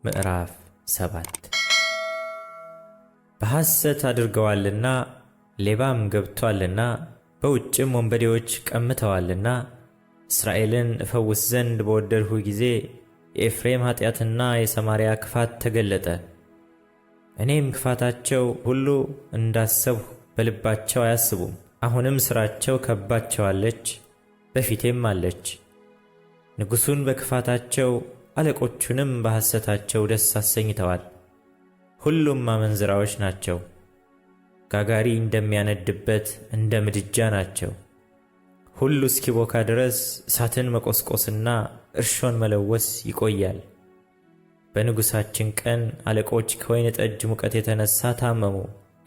ምዕራፍ 7 በሐሰት አድርገዋልና ሌባም ገብቶአልና በውጭም ወንበዴዎች ቀምተዋልና እስራኤልን እፈውስ ዘንድ በወደድሁ ጊዜ የኤፍሬም ኃጢአትና የሰማርያ ክፋት ተገለጠ። እኔም ክፋታቸው ሁሉ እንዳሰብሁ በልባቸው አያስቡም። አሁንም ሥራቸው ከባቸዋለች፣ በፊቴም አለች። ንጉሡን በክፋታቸው አለቆቹንም በሐሰታቸው ደስ አሰኝተዋል። ሁሉም አመንዝራዎች ናቸው፣ ጋጋሪ እንደሚያነድበት እንደ ምድጃ ናቸው። ሁሉ እስኪቦካ ድረስ እሳትን መቆስቆስና እርሾን መለወስ ይቆያል። በንጉሣችን ቀን አለቆች ከወይን ጠጅ ሙቀት የተነሣ ታመሙ።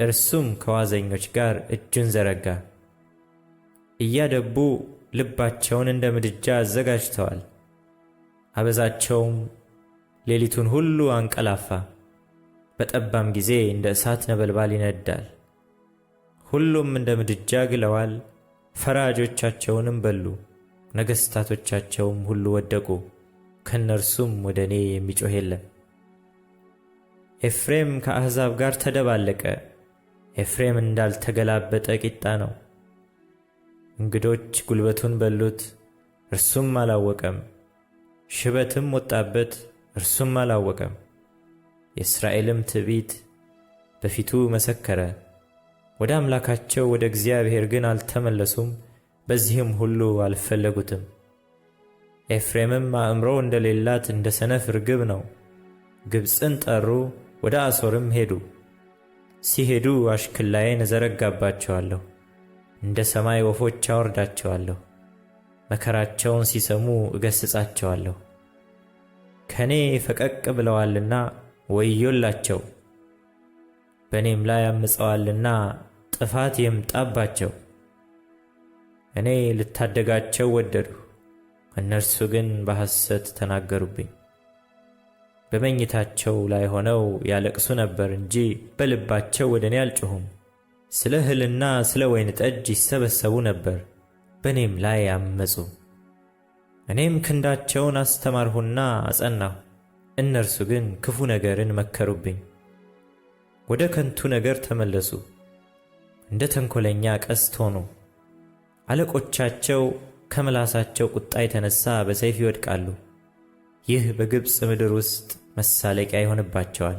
እርሱም ከዋዘኞች ጋር እጁን ዘረጋ። እያደቡ ልባቸውን እንደ ምድጃ አዘጋጅተዋል። አበዛቸውም ሌሊቱን ሁሉ አንቀላፋ። በጠባም ጊዜ እንደ እሳት ነበልባል ይነዳል። ሁሉም እንደ ምድጃ ግለዋል፣ ፈራጆቻቸውንም በሉ። ነገሥታቶቻቸውም ሁሉ ወደቁ፣ ከእነርሱም ወደ እኔ የሚጮኽ የለም። ኤፍሬም ከአሕዛብ ጋር ተደባለቀ። ኤፍሬም እንዳልተገላበጠ ቂጣ ነው። እንግዶች ጉልበቱን በሉት፣ እርሱም አላወቀም። ሽበትም ወጣበት፣ እርሱም አላወቀም። የእስራኤልም ትዕቢት በፊቱ መሰከረ። ወደ አምላካቸው ወደ እግዚአብሔር ግን አልተመለሱም፣ በዚህም ሁሉ አልፈለጉትም። ኤፍሬምም አእምሮ እንደሌላት እንደ ሰነፍ ርግብ ነው። ግብፅን ጠሩ፣ ወደ አሦርም ሄዱ። ሲሄዱ አሽክላዬን እዘረጋባቸዋለሁ፣ እንደ ሰማይ ወፎች አወርዳቸዋለሁ። መከራቸውን ሲሰሙ እገሥጻቸዋለሁ። ከእኔ ፈቀቅ ብለዋልና ወዮላቸው! በእኔም ላይ አምፀዋልና ጥፋት ይምጣባቸው። እኔ ልታደጋቸው ወደድሁ፣ እነርሱ ግን በሐሰት ተናገሩብኝ። በመኝታቸው ላይ ሆነው ያለቅሱ ነበር እንጂ በልባቸው ወደ እኔ አልጮኹም። ስለ እህልና ስለ ወይን ጠጅ ይሰበሰቡ ነበር፣ በእኔም ላይ አመፁ። እኔም ክንዳቸውን አስተማርሁና አጸናሁ፣ እነርሱ ግን ክፉ ነገርን መከሩብኝ። ወደ ከንቱ ነገር ተመለሱ፣ እንደ ተንኰለኛ ቀስት ሆኑ። አለቆቻቸው ከምላሳቸው ቁጣ የተነሣ በሰይፍ ይወድቃሉ። ይህ በግብፅ ምድር ውስጥ መሳለቂያ ይሆንባቸዋል።